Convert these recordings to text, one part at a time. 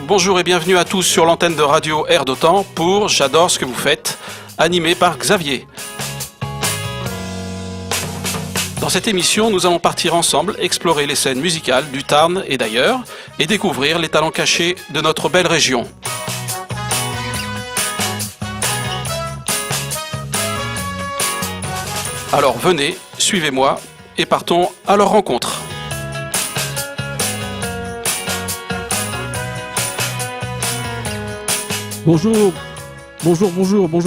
Bonjour et bienvenue à tous sur l'antenne de Radio Air d'Otan pour J'adore ce que vous faites, animé par Xavier. Dans cette émission, nous allons partir ensemble explorer les scènes musicales du Tarn et d'ailleurs et découvrir les talents cachés de notre belle région. Alors venez, suivez-moi et partons à leur rencontre. Bonjour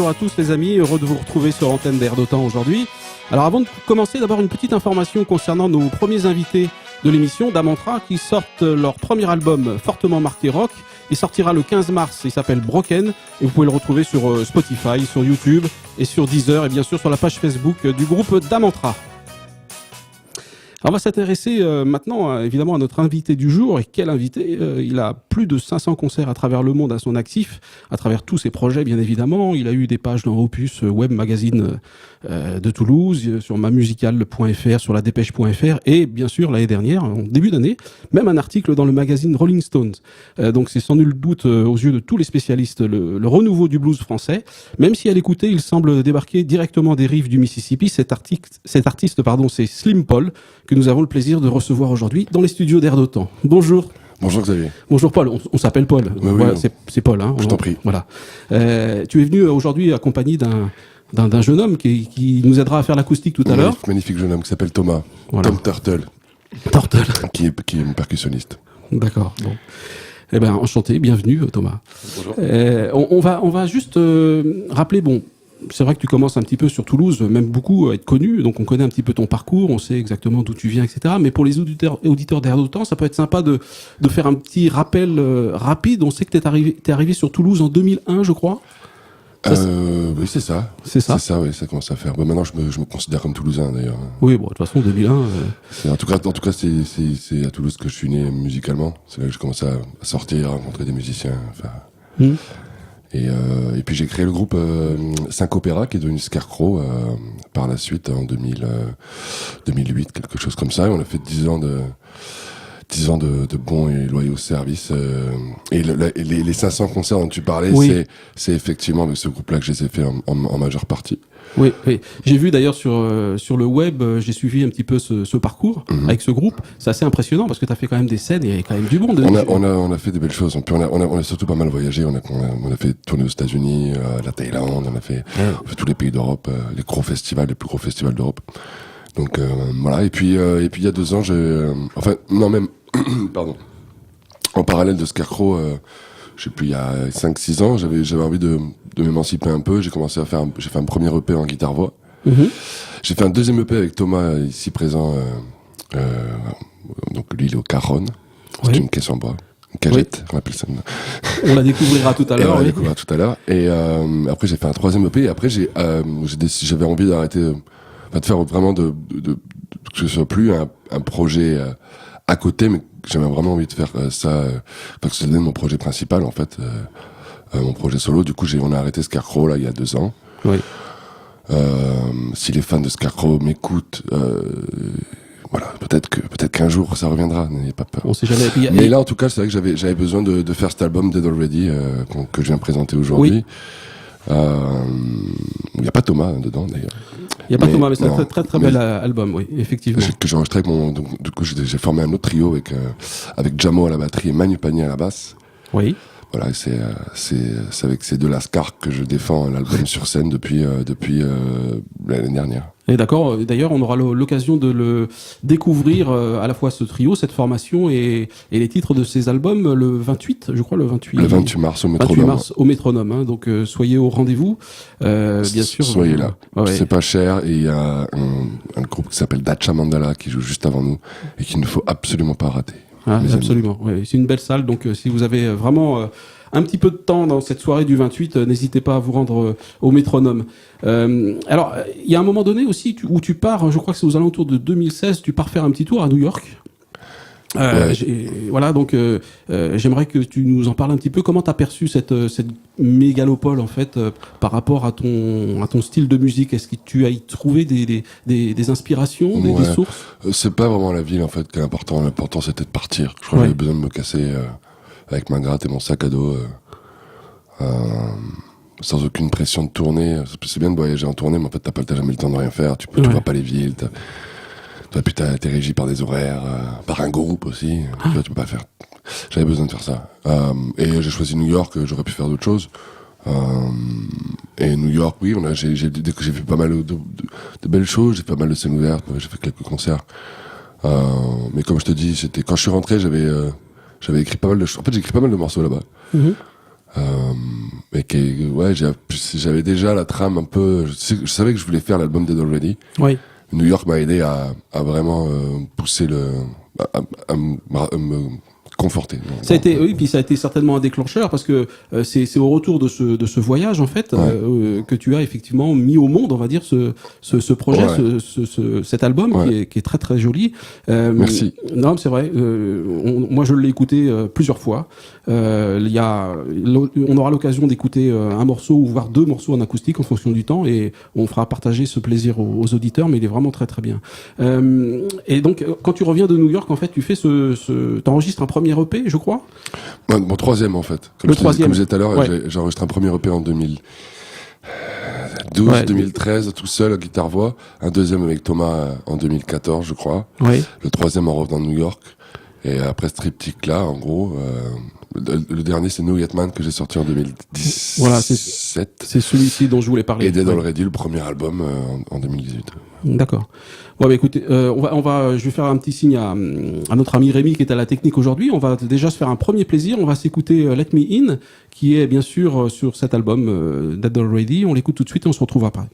à tous les amis, heureux de vous retrouver sur l'antenne d'Air d'Otan aujourd'hui. Alors avant de commencer, d'abord une petite information concernant nos premiers invités de l'émission, Damantra, qui sortent leur premier album fortement marqué rock. Il sortira le 15 mars, il s'appelle Broken, et vous pouvez le retrouver sur Spotify, sur YouTube et sur Deezer, et bien sûr sur la page Facebook du groupe Damantra. Alors on va s'intéresser maintenant évidemment à notre invité du jour. Et quel invité, il a plus de 500 concerts à travers le monde à son actif, à travers tous ses projets bien évidemment. Il a eu des pages dans Opus Web Magazine de Toulouse, sur mamusical.fr, sur la dépêche.fr et bien sûr l'année dernière, en début d'année, même un article dans le magazine Rolling Stones. Donc c'est sans nul doute aux yeux de tous les spécialistes le renouveau du blues français. Même si à l'écouter il semble débarquer directement des rives du Mississippi, cet artiste, c'est Slim Paul, que nous avons le plaisir de recevoir aujourd'hui dans les studios d'Air d'Otan. Bonjour. Bonjour Xavier. Bonjour Paul, on s'appelle Paul. Oui, voilà, oui, c'est Paul. Hein, je t'en prie. Voilà. Tu es venu aujourd'hui accompagné d'un jeune homme qui nous aidera à faire l'acoustique tout à l'heure. Magnifique jeune homme qui s'appelle Thomas. Voilà. Tom Turtle. Qui est percussionniste. D'accord. Bon. Eh ben enchanté, bienvenue Thomas. Bonjour. On va juste rappeler, bon, c'est vrai que tu commences un petit peu sur Toulouse, même beaucoup à être connu, donc on connaît un petit peu ton parcours, on sait exactement d'où tu viens, etc. Mais pour les auditeurs d'Air d'Otan, ça peut être sympa de faire un petit rappel rapide. On sait que t'es arrivé sur Toulouse en 2001, je crois. Oui, c'est ça. C'est ça. C'est ça, oui, ça commence à faire. Bon, maintenant, je me considère comme Toulousain, d'ailleurs. Oui, bon, de toute façon, 2001... En tout cas, c'est à Toulouse que je suis né musicalement. C'est là que j'ai commencé à sortir, à rencontrer des musiciens. Enfin... Et puis j'ai créé le groupe 5 Opéra qui est devenu Scarecrow par la suite en 2008, quelque chose comme ça. Et on a fait 10 ans de bons et loyaux services. Et les 500 concerts dont tu parlais, oui. C'est effectivement avec ce groupe-là que je les ai fait en majeure partie. Oui, oui. J'ai vu d'ailleurs sur le web, j'ai suivi un petit peu ce parcours avec ce groupe. C'est assez impressionnant parce que tu as fait quand même des scènes, il y avait quand même du monde. On a fait des belles choses. Puis on a surtout pas mal voyagé. On a fait tourner aux États-Unis, la Thaïlande, on a fait tous les pays d'Europe, les plus gros festivals d'Europe. Donc voilà. Et puis il y a 2 ans, pardon. En parallèle de Scarecrow, je sais plus, il y a 5-6 ans, j'avais envie de m'émanciper un peu. J'ai fait un premier EP en guitare-voix. J'ai fait un deuxième EP avec Thomas, ici présent. Donc lui, il est au Caronne. C'est une caisse en bois. Une cagette, on appelle ça. On la découvrira tout à l'heure. Et après, j'ai fait un troisième EP. Et après, j'avais envie d'arrêter, de faire vraiment que ce soit plus un projet à côté, mais j'avais vraiment envie de faire ça, parce que c'était mon projet principal en fait, mon projet solo. Du coup, on a arrêté Scarecrow là il y a 2 ans. Oui. Si les fans de Scarecrow m'écoutent, voilà, peut-être qu'un jour ça reviendra. N'ayez pas peur. On sait jamais. Mais là, en tout cas, c'est vrai que j'avais besoin de faire cet album Dead Already que je viens présenter aujourd'hui. Il n'y a pas Thomas dedans d'ailleurs. Il n'y a pas Thomas, mais c'est un très bel album, oui, effectivement. Que j'ai enregistré avec du coup, j'ai formé un autre trio avec Jamo à la batterie et Manu Panier à la basse. Oui. Voilà, c'est avec ces deux lascars que je défends l'album sur scène depuis l'année dernière. Et d'accord, d'ailleurs, on aura l'occasion de le découvrir à la fois ce trio, cette formation et les titres de ces albums le 28, je crois, le 28 mars au Métronome. 28 mars au Métronome, hein, donc soyez au rendez-vous, bien sûr. Soyez là, c'est pas cher, et il y a un groupe qui s'appelle Dacha Mandala qui joue juste avant nous et qu'il ne faut absolument pas rater. Ah, absolument, ouais, c'est une belle salle, donc si vous avez vraiment un petit peu de temps dans cette soirée du 28, n'hésitez pas à vous rendre au Métronome. Alors, il y a un moment donné aussi où tu pars, je crois que c'est aux alentours de 2016, tu pars faire un petit tour à New York. Voilà, donc j'aimerais que tu nous en parles un petit peu. Comment t'as perçu cette mégalopole en fait par rapport à ton style de musique? Est-ce que tu as y trouvé des inspirations, des sources? C'est pas vraiment la ville en fait qui est important. L'important c'était de partir. Je crois que j'avais besoin de me casser avec ma gratte et mon sac à dos, sans aucune pression de tournée. C'est bien de voyager en tournée, mais en fait t'as jamais le temps de rien faire, tu vois pas les villes, t'es régi par des horaires, par un groupe aussi, tu peux pas faire. J'avais besoin de faire ça. Et j'ai choisi New York, j'aurais pu faire d'autres choses. Et New York, oui, j'ai fait pas mal de belles choses, j'ai fait pas mal de scènes ouvertes, j'ai fait quelques concerts. Mais comme je te dis, c'était quand je suis rentré, j'avais écrit pas mal de choses. En fait, j'ai écrit pas mal de morceaux là-bas. Mais j'avais déjà la trame un peu. Je savais que je voulais faire l'album Dead Already. Oui. New York m'a aidé à vraiment pousser à me conforter. Ça a été, oui, puis ça a été certainement un déclencheur parce que c'est au retour de ce voyage en fait que tu as effectivement mis au monde, on va dire, ce projet, cet album qui est très très joli. Merci. Non, c'est vrai. Moi, je l'ai écouté plusieurs fois. On aura l'occasion d'écouter un morceau ou voire 2 morceaux en acoustique en fonction du temps et on fera partager ce plaisir aux auditeurs, mais il est vraiment très très bien. Et donc, quand tu reviens de New York, en fait, tu fais t'enregistres un premier EP, je crois. Mon troisième, en fait. Comme je disais tout à l'heure, j'ai enregistré un premier EP en 2012, 2013, tout seul, guitare-voix. Un deuxième avec Thomas en 2014, je crois. Oui. Le troisième en revenant de New York. Et après ce triptyque-là, en gros, le dernier, c'est No Yet Man que j'ai sorti en 2017. Voilà, c'est celui-ci dont je voulais parler. Et Dead Already, le premier album en 2018. D'accord. Bon, bah, écoutez, je vais faire un petit signe à notre ami Rémi qui est à la technique aujourd'hui. On va déjà se faire un premier plaisir. On va s'écouter Let Me In, qui est bien sûr sur cet album Dead Already. On l'écoute tout de suite et on se retrouve après.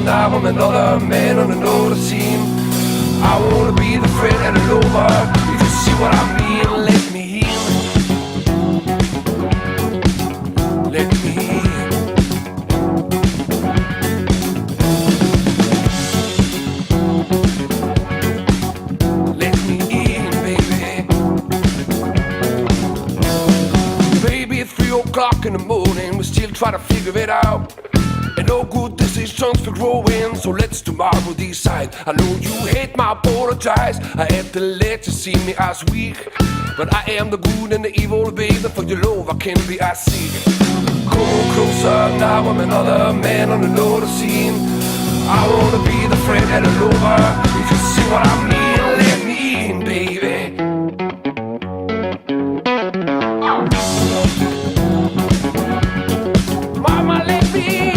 Now I'm another man on another scene. I wanna be the friend and the lover. If you see what I mean, let me in. Let me in. Let me in, baby. Baby, at 3 o'clock in the morning, we still try to figure it out. And no good decisions for growing, so let's tomorrow decide. I know you hate my apologize. I had to let you see me as weak, but I am the good and the evil, baby. For your love I can be as sick. Come closer, now I'm another man on another scene. I wanna be the friend and the lover. If you see what I mean, let me in, baby. Mama, let me in.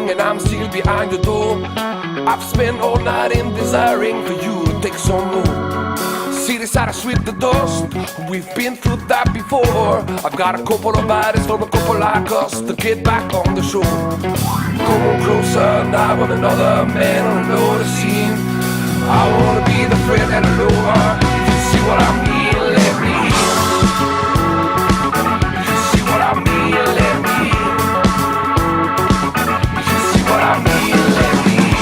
And I'm still behind the door. I've spent all night in desiring for you to take some more. City side, I sweep the dust. We've been through that before. I've got a couple of bodies from a couple like us to get back on the shore. Come on closer, now I'm another man on another scene. I wanna be the friend and the lover. If you see what I mean, let me in. If you see what I mean, let me in. What I mean, let me in.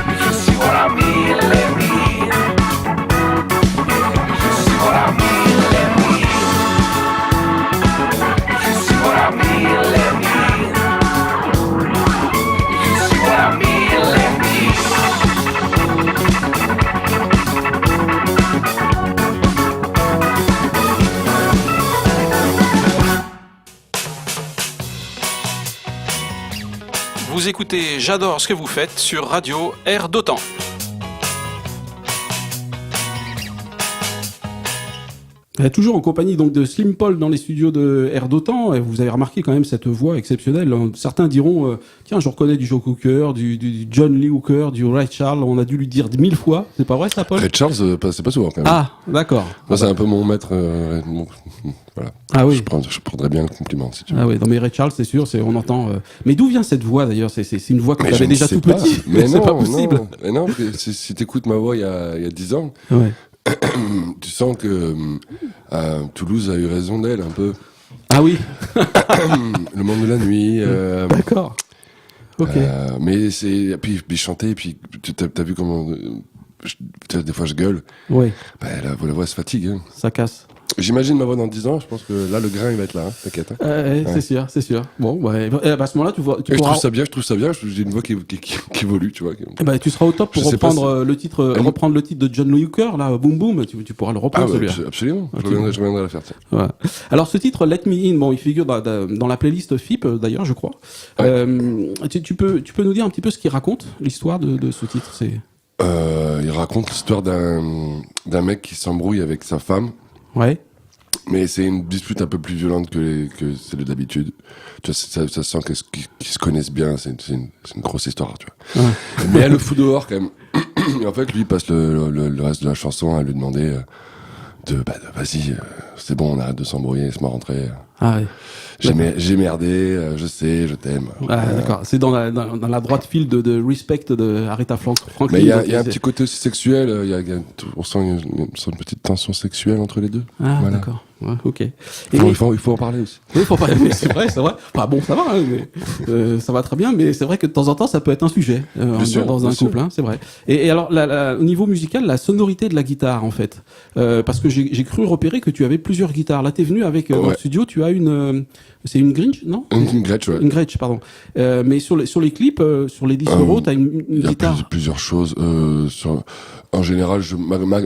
If you see what I mean, let me in. If you see what I mean, let me in. If you see what I mean, let me in. If you see what I mean, Vous écoutez J'adore ce que vous faites sur Radio Air d'Otan. Toujours en compagnie donc de Slim Paul dans les studios de Air d'Otan. Et vous avez remarqué quand même cette voix exceptionnelle. Certains diront tiens, je reconnais du Joe Cooker, du John Lee Hooker, du Ray Charles. On a dû lui dire 1000 fois. C'est pas vrai ça, Paul? Ray Charles, c'est pas souvent quand même. Ah, d'accord. Moi, c'est un peu mon maître. Voilà. Ah oui. Je prendrais bien le compliment si tu veux. Ah oui, non mais Ray Charles, c'est sûr, on entend. Mais d'où vient cette voix d'ailleurs? C'est une voix que tu avais déjà tout petit. Mais c'est non, pas possible. Non, si t'écoutes ma voix il y a 10 ans, Ouais. tu sens que Toulouse a eu raison d'elle un peu. Ah oui. Le monde de la nuit. D'accord. Ok. Mais c'est puis chanter, puis t'as vu comment des fois je gueule. Oui. Bah, la voix se fatigue. Hein. Ça casse. J'imagine ma voix dans 10 ans. Je pense que là le grain il va être là. Hein, t'inquiète. Hein. Ouais. C'est sûr. Bon, ouais. À ce moment-là, tu pourras. Je trouve ça bien. J'ai une voix qui évolue, tu vois. Tu seras au top pour reprendre le titre de John Lee Hooker, là, Boom Boom. Tu pourras le reprendre celui-là. Absolument. Okay. Je reviendrai la faire. Ouais. Alors ce titre Let Me In, bon, il figure dans la playlist FIP d'ailleurs, je crois. Ouais. Tu peux nous dire un petit peu ce qu'il raconte, l'histoire de ce titre? Il raconte l'histoire d'un mec qui s'embrouille avec sa femme. Ouais. Mais c'est une dispute un peu plus violente que celle d'habitude. Tu vois, ça sent qu'ils se connaissent bien. C'est une grosse histoire, tu vois. Ouais. Mais elle le fout dehors quand même. Et en fait, lui il passe le reste de la chanson à lui demander vas-y, c'est bon, on arrête de s'embrouiller, laisse-moi rentrer. Ah ouais. J'ai merdé, je sais, je t'aime. Ah, d'accord. C'est dans la droite file de Respect de Aretha Franklin. Mais il y a un petit côté aussi sexuel. On sent une petite tension sexuelle entre les deux. Ah, voilà. D'accord. Ouais, ok. Il faut en parler aussi. Oui, il faut en parler. Mais c'est vrai. Enfin bon, ça va, hein, mais, ça va très bien. Mais c'est vrai que de temps en temps, ça peut être un sujet dans un couple. Hein, c'est vrai. Et alors, au niveau musical, la sonorité de la guitare, en fait, parce que j'ai cru repérer que tu avais plusieurs guitares. Là, t'es venu avec en studio, tu as c'est une Grinch, non? Une Gretsch, ouais. Une Gretsch, pardon. Mais sur les clips, sur les disques euros, t'as une guitare. Il y a plusieurs choses. En général,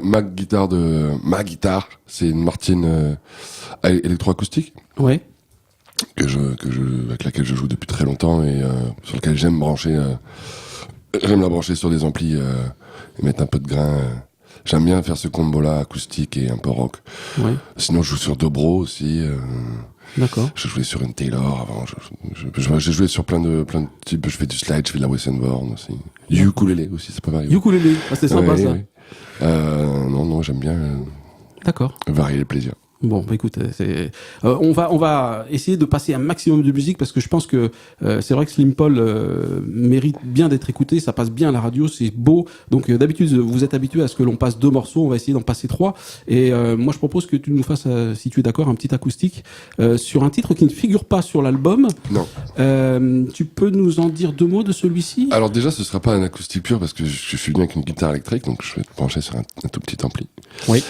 ma guitare, c'est une Martin électroacoustique. Ouais. Avec laquelle je joue depuis très longtemps et sur laquelle j'aime la brancher sur des amplis et mettre un peu de grain. J'aime bien faire ce combo-là, acoustique et un peu rock. Ouais. Sinon, je joue sur dobro aussi. D'accord. Je jouais sur une Taylor avant. J'ai joué sur plein de types. Je fais du slide, je fais de la Weissenborn aussi. Du ukulélé aussi, c'est pas mal. Ukulélé, c'est sympa ça. Ouais. Non, j'aime bien. D'accord. Varier les plaisirs. Bon, écoute, on va essayer de passer un maximum de musique parce que je pense que c'est vrai que Slim Paul mérite bien d'être écouté, ça passe bien à la radio, c'est beau. Donc d'habitude, vous êtes habitué à ce que l'on passe 2 morceaux, on va essayer d'en passer 3. Et moi, je propose que tu nous fasses, si tu es d'accord, un petit acoustique sur un titre qui ne figure pas sur l'album. Non. Tu peux nous en dire 2 mots de celui-ci? Alors déjà, ce sera pas un acoustique pur parce que je suis venu avec une guitare électrique, donc je vais te brancher sur un tout petit ampli. Oui.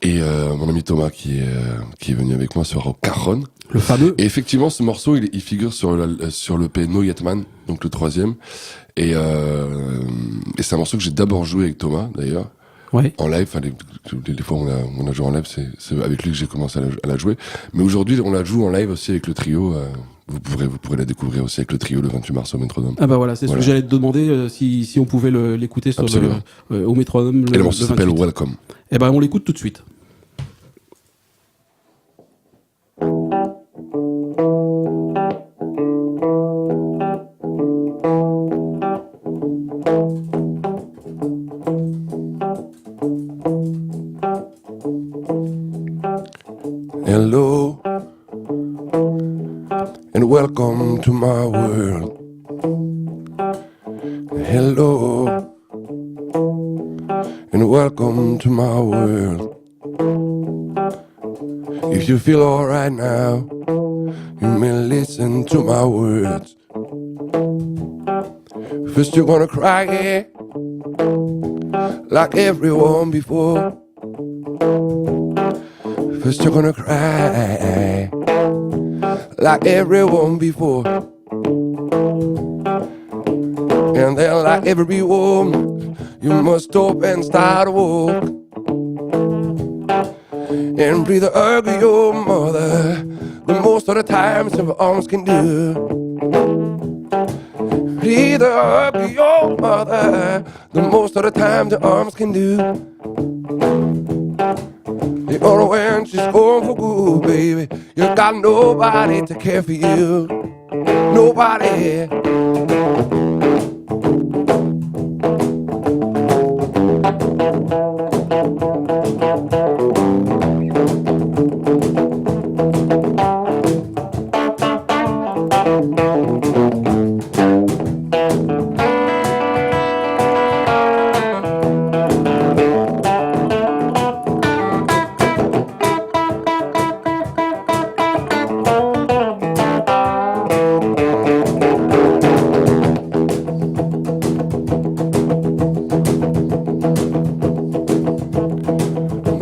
Et mon ami Thomas qui est venu avec moi sera au Caron. Le fameux. Et effectivement, ce morceau, il figure sur le P No Yet Man, donc le 3e. Et c'est un morceau que j'ai d'abord joué avec Thomas, d'ailleurs. Ouais. En live, les fois où on a joué en live, c'est avec lui que j'ai commencé à la jouer. Mais aujourd'hui, on la joue en live aussi avec le trio. Vous pourrez la découvrir aussi avec le trio le 28 mars au Métronome. Ah bah voilà, c'est ce que j'allais te demander, si on pouvait l'écouter sur au Métronome. Et le morceau s'appelle Welcome. Eh ben on l'écoute tout de suite. Hello and welcome to my world. Hello and welcome to my world. If you feel alright now, you may listen to my words. First you're gonna cry like everyone before. First you're gonna cry like everyone before. And then like everyone, you must stop and start a walk. And breathe the hug of your mother, the most of the times your arms can do. either her be your mother. The most of the time the arms can do. The only when she's gone for good, baby. You got nobody to care for you. Nobody.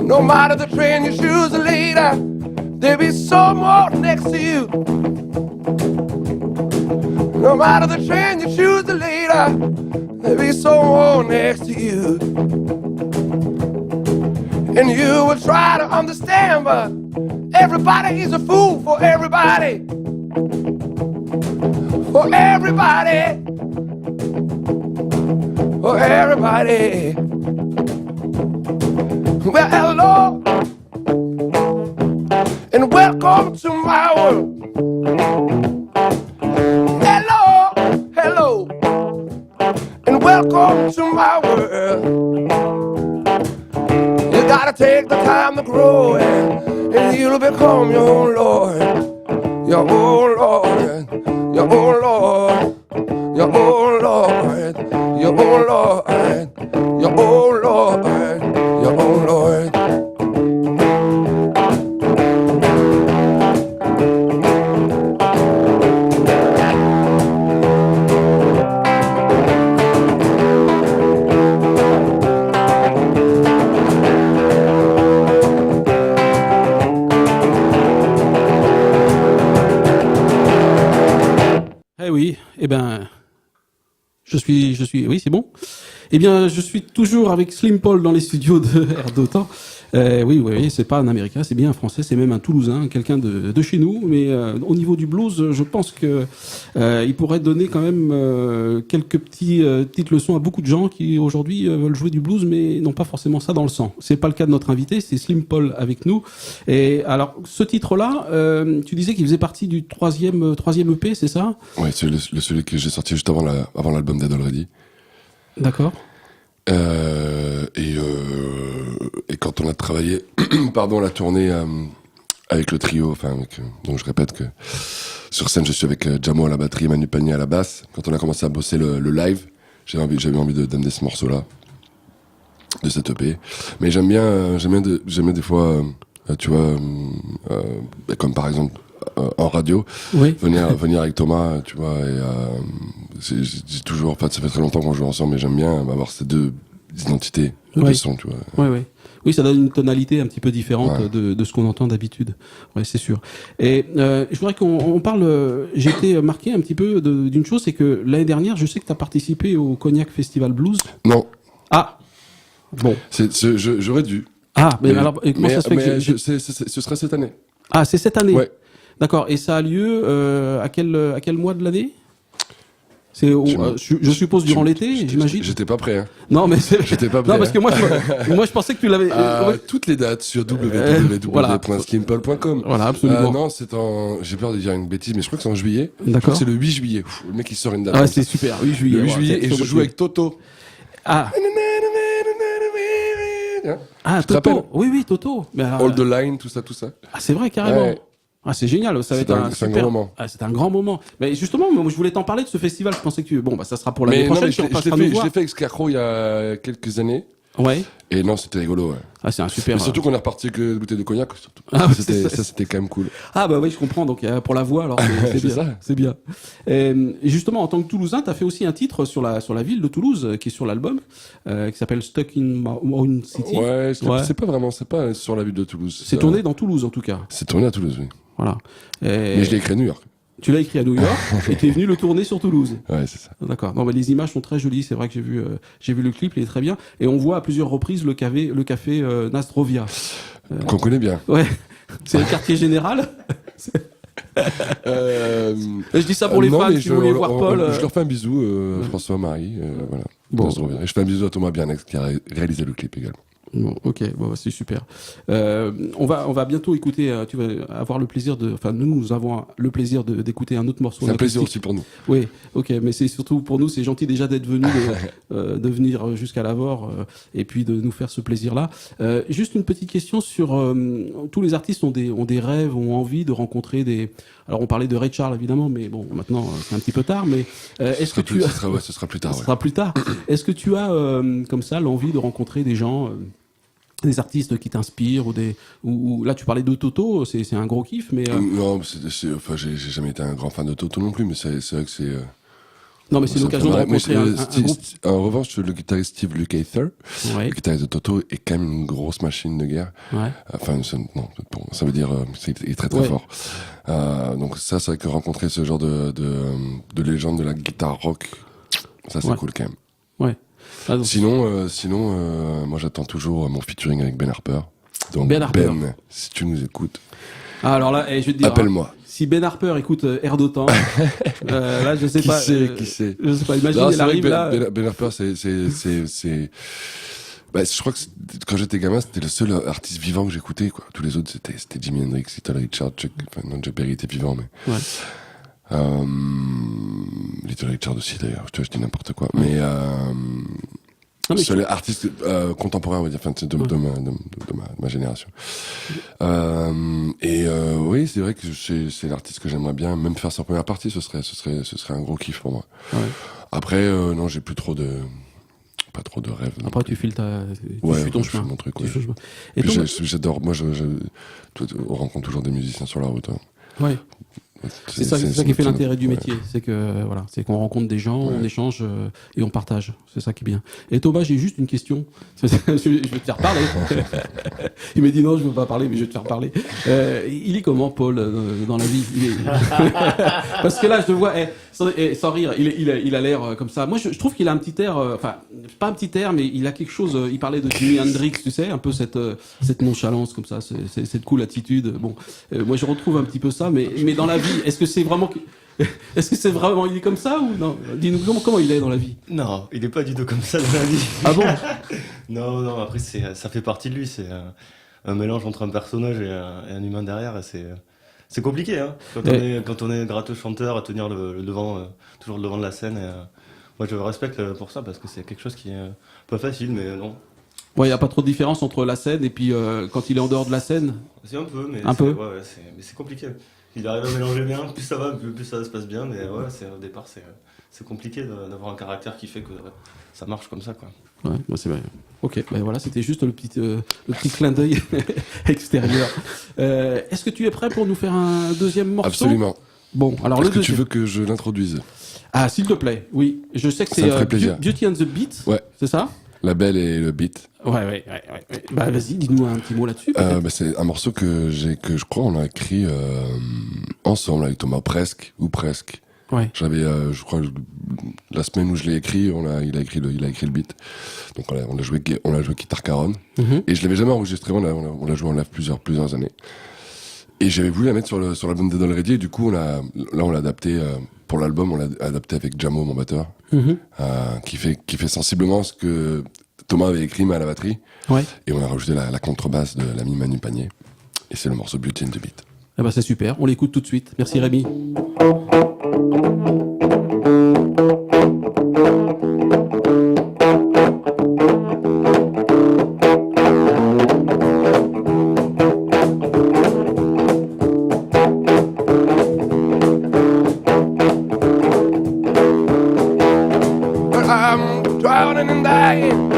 No matter the train you choose later, there be someone next to you. No matter the train you choose later, there be someone next to you. And you will try to understand, but everybody is a fool for everybody. For everybody. For everybody. Well, hello, and welcome to my world. Hello, hello, and welcome to my world. You gotta take the time to grow, and you'll become your own Lord. Your own Lord, your own Lord, your own Lord, your own Lord, your own Lord. Your own Lord. Eh oui, eh ben, oui, c'est bon. Eh bien, je suis toujours avec Slim Paul dans les studios de Air d'Otan. Oui, vous voyez, c'est pas un Américain, c'est bien un Français, c'est même un Toulousain, quelqu'un de chez nous. Mais au niveau du blues, je pense que il pourrait donner quand même quelques petites leçons à beaucoup de gens qui aujourd'hui veulent jouer du blues, mais n'ont pas forcément ça dans le sang. C'est pas le cas de notre invité, c'est Slim Paul avec nous. Et alors, ce titre-là, tu disais qu'il faisait partie du troisième EP, c'est ça? Ouais, c'est celui que j'ai sorti juste avant l'album Dead Already. D'accord. Et quand on a travaillé, la tournée avec le trio, donc je répète que sur scène je suis avec Jamo à la batterie, Manu Panier à la basse. Quand on a commencé à bosser le live, j'avais envie d'amener ce morceau-là, de cette EP. Mais j'aime bien des fois, tu vois, comme par exemple en radio, oui. venir avec Thomas, tu vois, et j'ai toujours, en fait, ça fait très longtemps qu'on joue ensemble, mais j'aime bien avoir ces deux identités de son, tu vois. Oui, ça donne une tonalité un petit peu différente de ce qu'on entend d'habitude. Ouais, c'est sûr. Et je voudrais qu'on parle. J'ai été marqué un petit peu d'une chose, c'est que l'année dernière, je sais que tu as participé au Cognac Festival Blues. Non. Ah. Bon. J'aurais dû. Ah, mais alors comment ça se fait que ce sera cette année. Ah, c'est cette année. Ouais. D'accord. Et ça a lieu à quel mois de l'année? C'est je suppose durant l'été, j'imagine. J'étais pas prêt. Hein. Non, mais j'étais pas prêt. Non, parce que moi je pensais que tu l'avais. Toutes les dates sur www.slimpole.com. Voilà, absolument. Non, j'ai peur de dire une bêtise, mais je crois que c'est en juillet. D'accord. C'est le 8 juillet. Le mec il sort une date. Ah, c'est super. 8 juillet. Le 8 juillet et je joue avec Toto. Ah. Ah, Toto. Oui, Toto. Mais alors, All the Line, tout ça. Ah, c'est vrai, carrément. Ouais. Ah, c'est génial, ça va être un super grand moment. Ah, c'est un grand moment. Mais justement, moi, je voulais t'en parler de ce festival. Je pensais que ça sera pour l'année prochaine. Je l'ai fait avec Scarecrow il y a quelques années. Ouais. Et non, c'était rigolo. Ouais. Ah, c'est un super. Mais surtout qu'on est reparti avec une bouteille de cognac. Surtout. Ah, c'était quand même cool. Ah bah oui, je comprends. Donc pour la voix, alors c'est bien. Ça. C'est bien. Et justement, en tant que Toulousain, t'as fait aussi un titre sur la ville de Toulouse qui est sur l'album, qui s'appelle Stuck in My Own City. Ouais, c'est pas sur la ville de Toulouse. C'est tourné dans Toulouse en tout cas. C'est tourné à Toulouse, oui. Voilà. Mais je l'ai écrit à New York. Tu l'as écrit à New York et tu es venu le tourner sur Toulouse. Ouais, c'est ça. D'accord. Non, mais les images sont très jolies. C'est vrai que j'ai vu le clip, il est très bien. Et on voit à plusieurs reprises le café Nastrovia. Qu'on connaît bien. Ouais. C'est le quartier général. Je dis ça pour les fans, si vous voulez voir Paul. Je leur fais un bisou, François, Marie, voilà. Bon. Et je fais un bisou à Thomas Bianex qui a réalisé le clip également. Bon, ok, bon, c'est super. On va bientôt écouter. Tu vas avoir le plaisir de. Enfin, nous avons le plaisir d'écouter un autre morceau. C'est un plaisir acoustique. aussi pour nous. Oui, ok, mais c'est surtout pour nous, c'est gentil déjà d'être venu, de venir jusqu'à Lavore et puis de nous faire ce plaisir-là. Juste une petite question sur tous les artistes ont des rêves, ont envie de rencontrer des. Alors on parlait de Ray Charles évidemment, mais bon maintenant c'est un petit peu tard. Mais est-ce que tu as... ce sera plus tard. Ce sera plus tard. Est-ce que tu as comme ça l'envie de rencontrer des gens? Des artistes qui t'inspirent ou là tu parlais de Toto, c'est un gros kiff, mais Non, enfin j'ai jamais été un grand fan de Toto non plus, mais c'est vrai que c'est non, mais c'est l'occasion de rencontrer un groupe. En revanche, le guitariste Steve Lukather, Ouais. le guitariste de Toto, est quand même une grosse machine de guerre. Ouais. Enfin, ça veut dire il est très très Ouais. fort. Donc ça, c'est vrai que rencontrer ce genre de légende de la guitare rock, ça c'est Ouais. cool quand même. Ouais. Ah, donc, Sinon, moi j'attends toujours mon featuring avec Ben Harper. Donc Ben Harper. si tu nous écoutes, alors là, je vais te dire. appelle-moi. Si Ben Harper écoute Air d'Otan, là je sais Qui pas. sait, qui sait. Je sais pas. Imagine, Non, il c'est vrai arrive que là. Ben Harper, c'est. Bah, je crois que quand j'étais gamin, c'était le seul artiste vivant que j'écoutais, quoi. Tous les autres, c'était Jimi Hendrix, Little Richard, Chuck Berry était vivant, mais. Ouais. Little Richard aussi, d'ailleurs. Je dis n'importe quoi. Mais, Non, mais seul artiste contemporain, on va dire, enfin, de ma génération. Oui, c'est vrai que c'est l'artiste que j'aimerais bien, même faire sa première partie, ce serait un gros kiff pour moi. Ouais. Après, non, j'ai plus trop de rêves. Après, tu files tu suis ton je fais chemin. mon truc, Tu ouais. suis ton chemin. Et Puis toi, j'adore, moi, on rencontre toujours des musiciens sur la route. Hein. ouais. C'est ça qui fait l'intérêt du ouais. métier, c'est que voilà, c'est qu'on rencontre des gens, on échange et on partage. C'est ça qui est bien. Et Thomas, j'ai juste une question. Je vais te faire parler. Il m'a dit non, je veux pas parler, mais je vais te faire parler. Il est comment, Paul, dans la vie? Parce que là, je te vois, sans rire, il a l'air comme ça. Moi, je trouve qu'il a un petit air, enfin, pas un petit air, mais il a quelque chose. Il parlait de Jimi Hendrix, tu sais, un peu cette nonchalance comme ça, cette cool attitude. Bon, moi, je retrouve un petit peu ça, mais dans la vie. Est-ce que c'est vraiment il est comme ça ou non? Dis-nous comment il est dans la vie. Non, il est pas du tout comme ça dans la vie. Ah bon? Non, après ça fait partie de lui, c'est un mélange entre un personnage et un humain derrière, et c'est compliqué, hein. Quand on est gratteux chanteur, à tenir le devant, toujours le devant de la scène, et, moi je le respecte pour ça, parce que c'est quelque chose qui est pas facile, mais non. Ouais, il n'y a pas trop de différence entre la scène et puis quand il est en dehors de la scène. C'est un peu, mais ouais, mais c'est compliqué. Il arrive à mélanger bien, plus ça va, plus ça se passe bien, mais ouais, au départ c'est compliqué d'avoir un caractère qui fait que ça marche comme ça, quoi. Ouais, bah c'est vrai. Ok, bah voilà, c'était juste le petit clin d'œil extérieur. Est-ce que tu es prêt pour nous faire un deuxième morceau? Absolument. Bon, alors Est-ce le que deuxième. tu veux que je l'introduise? Ah, s'il te plaît, oui. Je sais que Ça me ferait c'est plaisir. Beauty and the Beat, Ouais. c'est ça? La Belle et le Beat. Ouais. Bah vas-y, dis-nous un petit mot là-dessus. peut-être. C'est un morceau que je crois on a écrit ensemble avec Thomas, presque. Ouais. J'avais, je crois, la semaine où je l'ai écrit, il a écrit le beat. Donc on a joué guitare caronne. Mhm. Et je l'avais jamais enregistré. On l'a joué en live plusieurs années. Et j'avais voulu la mettre sur l'album de Don Reddy. Et du coup, on l'a adapté pour l'album. On l'a adapté avec Jamo, mon batteur, Mhm. qui fait sensiblement ce que Thomas avait écrit mais à la batterie. Ouais. Et on a rajouté la contrebasse de l'ami Manu Panier. Et c'est le morceau Beauty and the Beat. Ah bah c'est super, on l'écoute tout de suite. Merci Rémi. But I'm drowning and dying,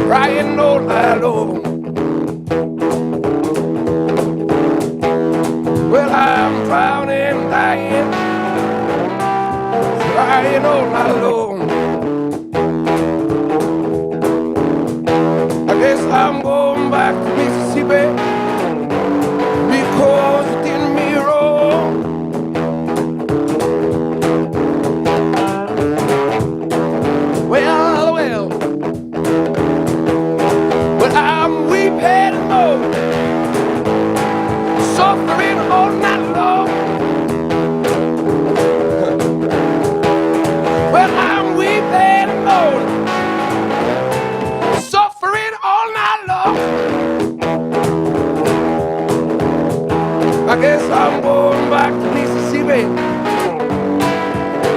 crying all alone. Well, I'm drowning and dying, crying all alone. I guess I'm going back to Mississippi because you did me wrong. Well, I'm weeping alone, suffering all night. baby.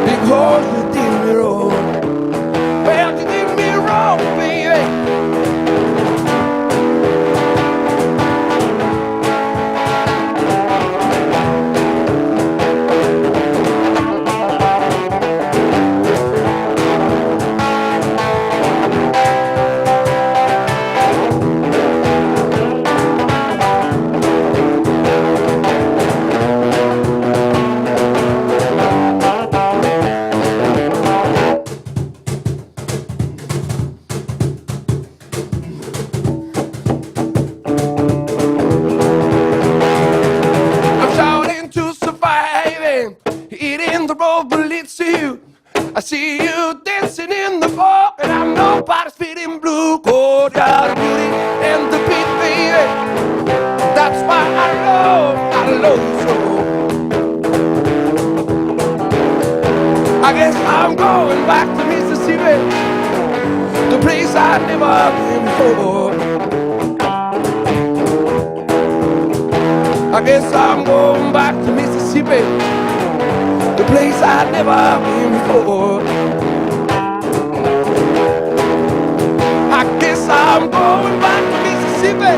Because you did me wrong. Well, you did me wrong, baby. I see you dancing in the park, and I'm nobody's feeling blue. Go down the beauty and the beat, baby. That's why I love you so. I guess I'm going back to Mississippi, the place I've never been before. I guess I'm going back to Mississippi, the place I've never been before. I guess I'm going back to Mississippi,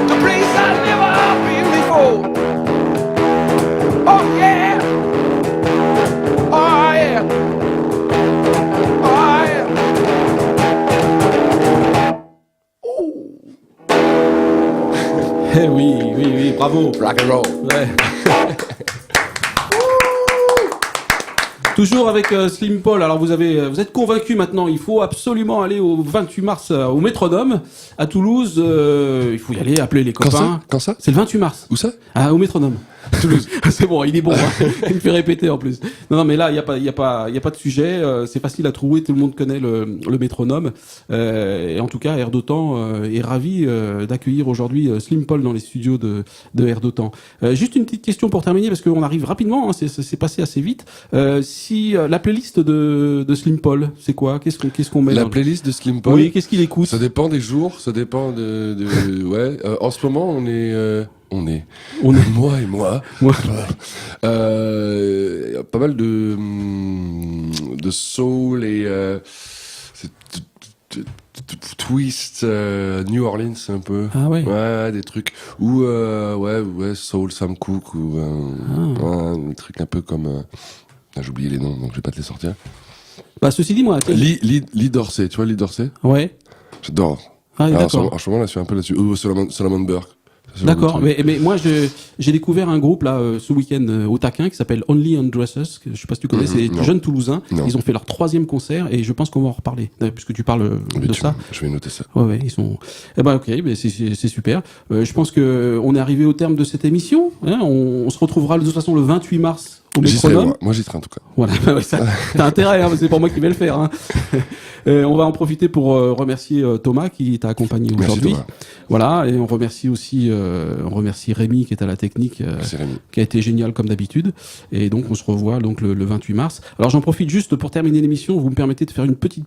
the place I've never been before. Oh yeah, oh yeah, oh yeah. Eh oui, bravo. Rock and roll. Ouais. Toujours avec Slim Paul. Alors vous êtes convaincu maintenant. Il faut absolument aller au 28 mars au Métronome à Toulouse. Il faut y aller, appeler les copains. Quand ça? C'est le 28 mars. Où ça? Au Métronome. Toulouse. C'est bon, il est bon. Hein. Il me fait répéter en plus. Non, mais là, il y a pas de sujet. C'est facile à trouver. Tout le monde connaît le Métronome. Et en tout cas, Air d'Otan est ravi d'accueillir aujourd'hui Slim Paul dans les studios de Air d'Otan. Juste une petite question pour terminer parce qu'on arrive rapidement. Hein, c'est passé assez vite. Si la playlist de Slim Paul, c'est quoi? Qu'est-ce qu'on met? La playlist de Slim Paul. Oui, qu'est-ce qu'il écoute? Ça dépend des jours. Ça dépend ouais. En ce moment, on est moi et moi. Pas mal de soul et twist, New Orleans un peu. Ah ouais. Ouais, des trucs ou ouais, soul, Sam Cooke ou des trucs un peu comme. J'ai oublié les noms, donc je vais pas te les sortir. Bah ceci dit, moi. Lee Dorsey, tu vois Lee Dorsey? Ouais. J'adore. Ah, d'accord. En ce moment, là, je suis un peu là-dessus. Ou Solomon Burke. D'accord, mais moi j'ai découvert un groupe là ce week-end au Taquin qui s'appelle Only Undressers, que je sais pas si tu connais, c'est des jeunes Toulousains. Non. Ils ont fait leur 3e concert et je pense qu'on va en reparler puisque tu parles de ça. Je vais noter ça. Ouais, ils sont. Eh ben ok, mais c'est super. Je pense que on est arrivé au terme de cette émission. Hein, on se retrouvera de toute façon le 28 mars au Métronome. Moi j'y serai en tout cas. Voilà, t'as intérêt, hein, c'est pas moi qui vais le faire. Hein. On va en profiter pour remercier Thomas qui t'a accompagné aujourd'hui. Voilà, et on remercie aussi Rémi qui est à la technique, qui a été génial comme d'habitude. Et donc on se revoit donc le 28 mars. Alors j'en profite juste pour terminer l'émission. Vous me permettez de faire une petite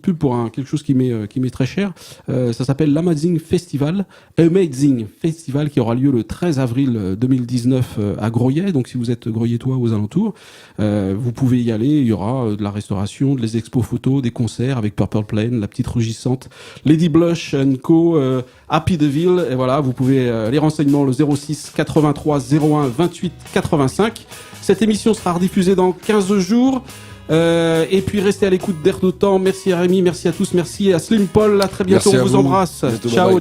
pub pour quelque chose qui m'est très cher. Ça s'appelle l'Amazing Festival qui aura lieu le 13 avril 2019 à Groyet. Donc si vous êtes groyetois aux alentours, vous pouvez y aller. Il y aura de la restauration, des expos photos, des concerts avec Purple Plain, La Petite Rugissante, Lady Blush & Co, Happy Deville. Et voilà, vous pouvez les renseignements le 06 83 01 28 85. Cette émission sera rediffusée dans 15 jours. Et puis restez à l'écoute d'Air d'Otan. Merci à Rémi, merci à tous, merci à Slim Paul. À très bientôt, merci on vous embrasse. Ciao.